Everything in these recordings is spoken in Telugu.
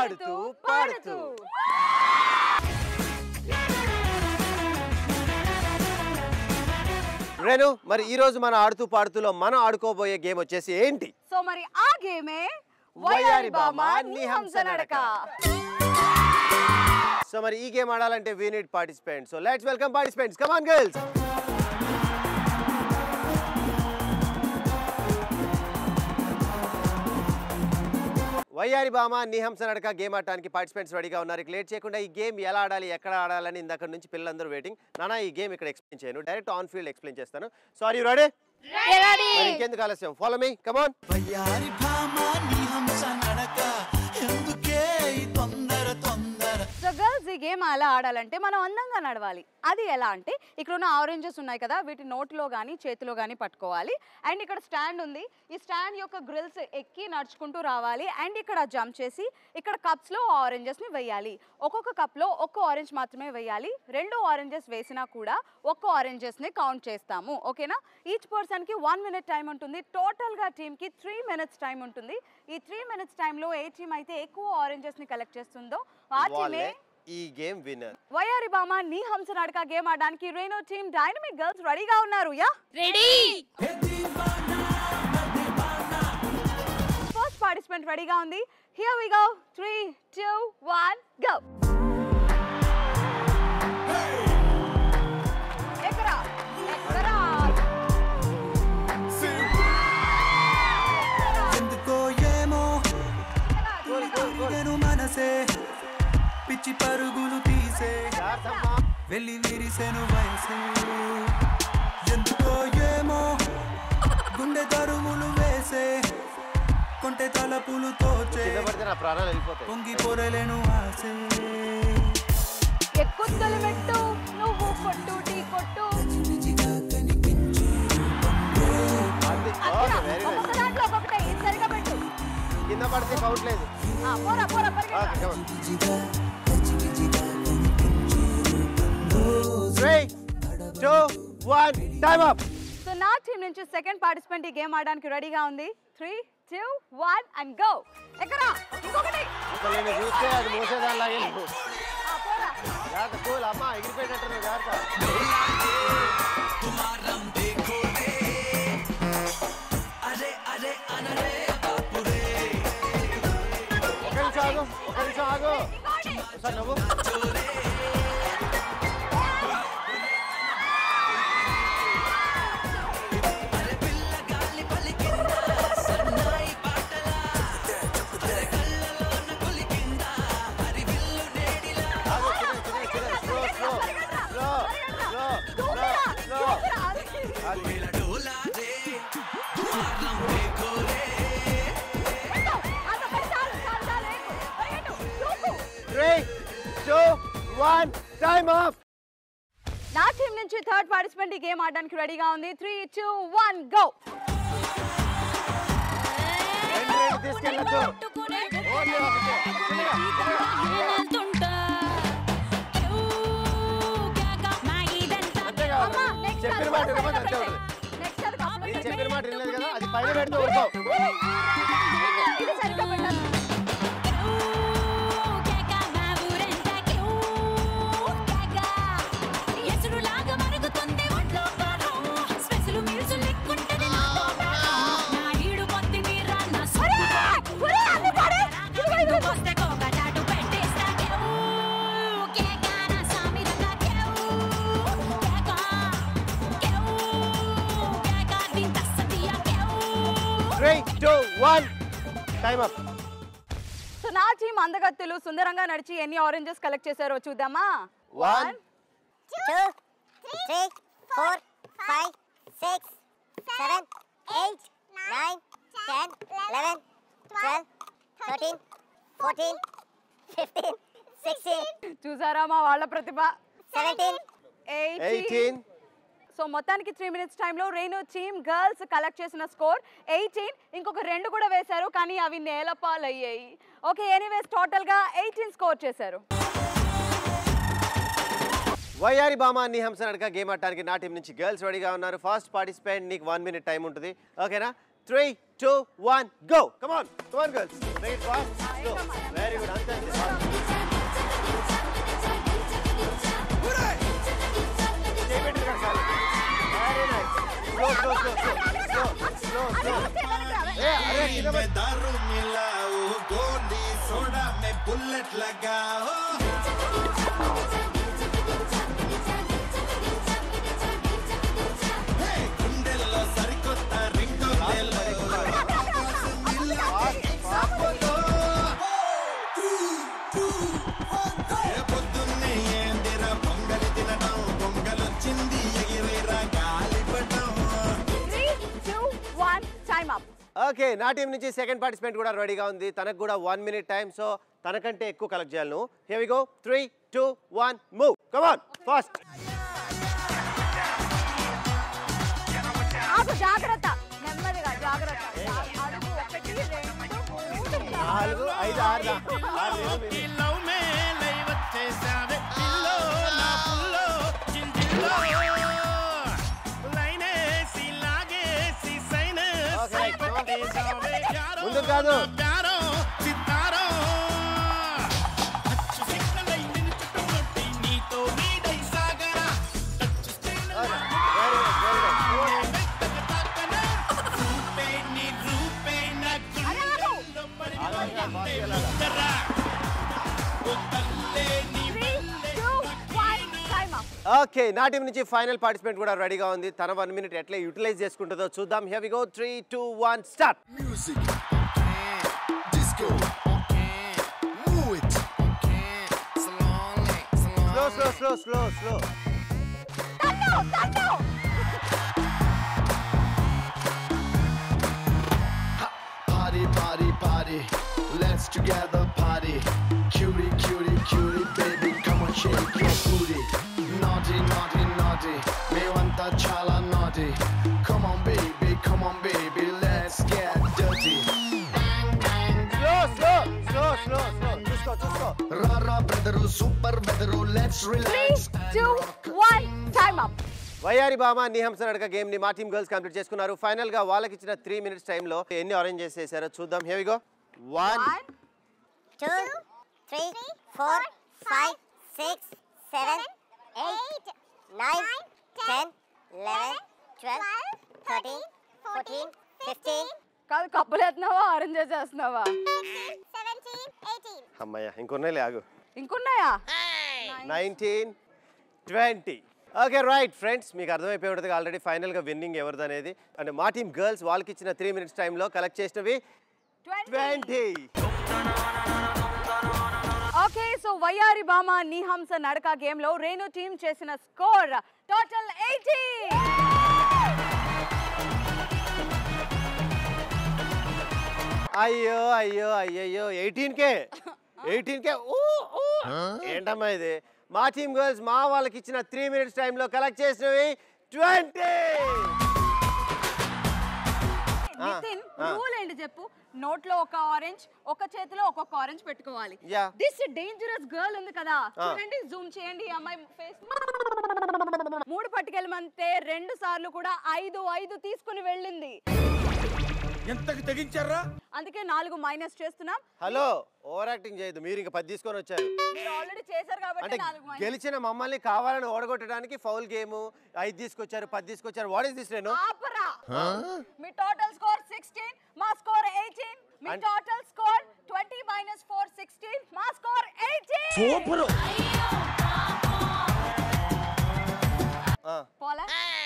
ఆడుతూ పాడుతూ. రేణు, మరి ఈ రోజు మన ఆడుతూ పాడుతూలో మనం ఆడుకోబోయే గేమ్ వచ్చేసి ఏంటి? సో మరి ఆ గేమే వయ్యారి భామ నీ హంస నడక. సో మరి ఈ గేమ్ ఆడాలంటే we need participants. So let's welcome participants. Come on girls. వయ్యారి భామ నీ హంస నడక గేమ్ ఆడటానికి పార్టిసిపెంట్స్ రెడీగా ఉన్నారు. లేట్ చేయకుండా ఈ గేమ్ ఎలా ఆడాలి, ఎక్కడ ఆడాలని ఇందాక నుంచి పిల్లలందరూ వెయిటింగ్. నానా ఈ గేమ్ ఇక్కడ ఎక్స్ప్లెయిన్ చేయను, డైరెక్ట్ ఆన్ ఫీల్డ్ ఎక్స్ప్లెయిన్ చేస్తాను. So are you ready? Ready. మరి ఇంకెందుకు ఆలస్యం, ఫాలో మీ, కమ్ ఆన్. వయ్యారి భామ నీ హంస నడక ఎందుకే తొందర తొందర. సో గర్ల్స్, ఈ గేమ్ ఎలా ఆడాలంటే మనం అందంగా నడవాలి. అది ఎలా అంటే ఇక్కడ ఉన్న ఆరెంజెస్ ఉన్నాయి కదా, వీటి నోట్లో కానీ చేతిలో కానీ పట్టుకోవాలి. అండ్ ఇక్కడ స్టాండ్ ఉంది, ఈ స్టాండ్ యొక్క గ్రిల్స్ ఎక్కి నడుచుకుంటూ రావాలి. అండ్ ఇక్కడ జంప్ చేసి ఇక్కడ కప్స్లో ఆరెంజెస్ని వేయాలి. ఒక్కొక్క కప్లో ఒక్క ఆరెంజ్ మాత్రమే వేయాలి. 2 ఆరెంజెస్ వేసినా కూడా ఒక్క ఆరెంజెస్ని కౌంట్ చేస్తాము. ఓకేనా? ఈచ్ పర్సన్కి 1 minute టైం ఉంటుంది. టోటల్గా టీమ్కి 3 minutes టైం ఉంటుంది. ఈ 3 minutes టైంలో ఏ టీమ్ అయితే ఎక్కువ ఆరెంజెస్ని కలెక్ట్ చేస్తుందో ఆ టీమే ఈ గేమ్ విన్నర్. వయ్యారి భామ నీ హంస నడక గేమ్ ఆడడానికి రేణు టీమ్ డైనమిక్ గర్ల్స్ రెడీగా ఉన్నారు. Yeah ready. ఫస్ట్ పార్టిసిపెంట్ రెడీగా ఉంది. Here we go. 3 2 1 గో. ఎక్కరా ఎక్కరా ఎందుకో ఏమో మనసే పిచ్చి పరుగులు తీసే వెళ్ళి విరిసెను వయసే. ఎందుకో ఏమో గుండె దరువులు వేసే కొంటె తలపులు తోచే పొంగి పొరలేను ఆసే. ఎక్కుద్దలు పెట్టు నువ్వు కొట్టు టీ కొట్టు. దాంట్లో ఒక్కొక్కటే సరిగా పెట్టు. కింద పడితే కౌంట్ లేదు. పోరా పోరా పరిగెత్తు. 3 2 1 టైమ్ అప్. సో నా టీం నుంచి సెకండ్ పార్టిసిపెంట్ ఈ గేమ్ ఆడడానికి రెడీగా ఉంది. 3 2 1 అండ్ గో. ఎక్కరా ఇంకొకటి. నేను చూస్తే అది మోసేదానిలాగే నువ్వు. పోరా. జాగ్రత్త, కూల్ అమ్మా, ఎగిరిపోయేటట్టు నువ్వు జాగ్రత్త. ఒక నిమిషం ఆగు. సార్ నువ్వు టైమ్ ఆఫ్. నా టీం నుంచి థర్డ్ పార్టిసిపెంట్ ఈ గేమ్ ఆడడానికి రెడీగా ఉంది. 3 2 1 గో. తీసుకెళ్ళొద్దు. చెప్పిన మాట చెప్పిన మాట వినలేదు కదా, అది పైన పెడుతూ ఉంటావు. సో నా టీం అందగత్తెలు సుందరంగా నడిచి ఎన్ని ఆరెంజెస్ కలెక్ట్ చేశారో చూద్దామా. 1 2 3 4 5 6 7 8 9 10 11 12 13 14 15 16 చూసారా మా వాళ్ళ ప్రతిభ. 17 18. సో మొత్తానికి 3 minutes టైంలో రేణు టీమ్ గర్ల్స్ కలెక్ట్ చేసిన స్కోర్ 18. ఇంకొక 2 కూడా వేశారు కానీ అవి నేలపాలయ్యాయి. ఓకే, ఎనీవేస్ టోటల్గా 18 స్కోర్ చేశారు. వయ్యారి భామ నీ హంస నడక గేమ్ ఆడటానికి నా టీం నుంచి గర్ల్స్ రెడీగా ఉన్నారు. ఫస్ట్ పార్టిసిపెంట్ నీకు 1 minute టైం ఉంటుంది. ఓకేనా? 3 2 1 go. Come on girls, make it fast. Slow. Very good. Anche very nice. Slow. दारू मिलाओ गोली सोडा में बुलेट लगाओ गुंडेलो सरिकोत्त रिंगो పొద్దున్నే ఏందిరా పొంగలి తినడం పొంగలొచ్చింది ఎగిరేరా గాలిపటం 3 2 1 టైమ్ అప్. ఓకే, నా టీం నుంచి సెకండ్ పార్టిసిపెంట్ కూడా రెడీగా ఉంది. తనకు కూడా 1 minute టైం, సో తనకంటే ఎక్కువ కలెక్ట్ చేయాలి నువ్వు. Here we go. 3 2 1 move. Come on fast. ఆగు, జాగ్రత్త, నెమ్మదిగా జాగ్రత్త. అడుగు 1 2 3 4 5 6 లవ్ మే లై వచ్చేసావే పిల్లో నా పుల్లో చింజిల్లో లైనేసి లాగేసి సైనేసి పట్టేసావే యారో ముందు కాదు. యారో సితారో అచ్చు సిక్కలై నిలుచుటొట్టి నీతో నీడై సాగరా టచ్ స్టైల్ రూపే నీ రూపే నా గుండెల్లో పరిమళ ఓకే, నా టీం నుంచి ఫైనల్ పార్టిసిపెంట్ కూడా రెడీగా ఉంది. తన 1 minute ఎట్లా యూటిలైజ్ చేసుకుంటుందో చూద్దాం. Here we go. 3 2 1 start. Music, disco, move it, slow. party, let's together party, cutie, baby, come on shake your booty, naughty, మేమంతా చాలా naughty, come on baby, let's get dirty. Slow. చూసుకో. Rara brother, super weather, let's relax. 3 2 1 time up. వయ్యారి భామ నిహంస నడక గేమ్ ని మా టీం గర్ల్స్ కంప్లీట్ చేసుకున్నారు. ఫైనల్ గా వాళ్ళకి ఇచ్చిన 3 minutes టైంలో ఎన్ని అరేంజ్ చేసేసారో చూద్దాం. Here we go. 1 2 3 4 5 6 7 8 9 10 11 12 13 14 15 కాదు, కప్పులు ఎత్తున్నావా అరేంజ్ చేసేస్తున్నావా? 17 18 అమ్మయ్య, ఇంకొన్నాయి ఆగు. ఇంకున్నాయా? 19 20. ఓకే రైట్ ఫ్రెండ్స్, మీకు అర్థమైపోయి ఉంటుంది ఆల్రెడీ ఫైనల్గా విన్నింగ్ ఎవరిది అనేది. అంటే మా టీం గర్ల్స్ వాళ్ళకి ఇచ్చిన 3 minutes టైంలో కలెక్ట్ చేసినవి 20. ఓకే, సో వయ్యారి భామ నిహంస నడక గేమ్ లో రేణు టీం చేసిన స్కోర్ టోటల్ 80. అయ్యో 18K. ఏంటమ్మా ఇది? మా టీం గర్ల్స్ మా వాళ్ళకి ఇచ్చిన 3 minutes టైంలో కలెక్ట్ చేసినవి 20. నితిన్, రూల్ ఏంటి చెప్పు? నోట్లో ఒక ఆరెంజ్, ఒక చేతిలో ఒక్కొక్క ఆరెంజ్ పెట్టుకోవాలి. Yeah. దిస్ డేంజరస్ గర్ల్ ఉంది కదా, చూడండి, జూమ్ చేయండి ఈ అమ్మాయి ఫేస్. 3 పట్టుకెళ్ళమంటే 2 సార్లు కూడా 5 తీసుకుని వెళ్ళింది. ఎంతకి తెగించారా? అందుకే 4 మైనస్ చేస్తున్నాం. హలో, ఓవర్ యాక్టింగ్ చేయదు. మీరు ఇంకా 10 తీసుకొని వచ్చారు. మీరు ఆల్రెడీ చేశారు కాబట్టి అంటే 4 మైనస్. గెలిచిన మమ్మల్ని కావాలని ఓడగొట్టడానికి ఫౌల్ గేమ్ 5 తీసుకొచ్చారు, 10 తీసుకొచ్చారు. What is this? నేను ఆపరా. మీ టోటల్ స్కోర్ 16, మా స్కోర్ 18. మీ టోటల్ స్కోర్ 20 - 4 16, మా స్కోర్ 18. సూపర్. పోలా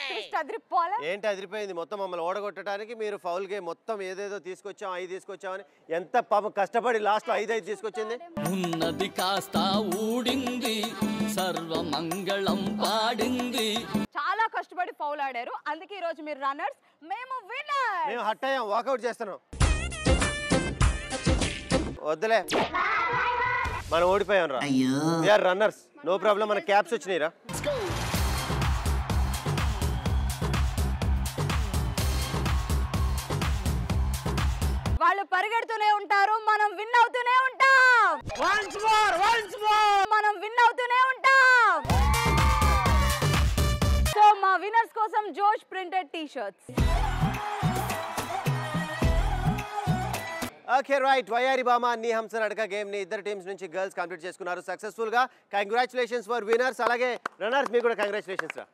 ట్విస్ట్ అదిరిపోలా. ఏంటి అదిరిపోయింది? మొత్తం మమ్మల్ని ఓడగొట్టడానికి మీరు ఫౌల్ గేమ్ మొత్తం ఏదేదో తీసుకొచ్చాం, 5 తీసుకొచ్చామని ఎంత పాపం కష్టపడి లాస్ట్ 5 తీసుకొచ్చింది. ఉన్నది కాస్త ఊడింది, సర్వమంగళం పాడింది. చాలా కష్టపడి ఫౌల్ ఆడారు, అందుకే ఈ రోజు మీరు రన్నర్స్, మేము విన్నర్. మేము హట్ అయ్యాం, వాకౌట్ చేస్తున్నాం. వద్దులే, మనం ఓడిపోయాం రా. We are runners, no problem. మన క్యాప్స్ వచ్చినాయి రా. వాళ్ళు పరిగెడుతూనే ఉంటారు, మనం విన్ అవుతూనే ఉంటాం. మనం విన్ అవుతూనే ఉంటాం. సో మా విన్నర్స్ కోసం జోష్ printed T shirts. Okay right వయ్యారి బామ నీ హంస నడక గేమ్ని ఇద్దరు టీమ్స్ నుంచి గర్ల్స్ కంప్లీట్ చేసుకున్నారు సక్సెస్ఫుల్గా. Congratulations for winners. అలాగే రన్నర్స్ మీకు కూడా కంగ్రాచులేషన్స్ రా.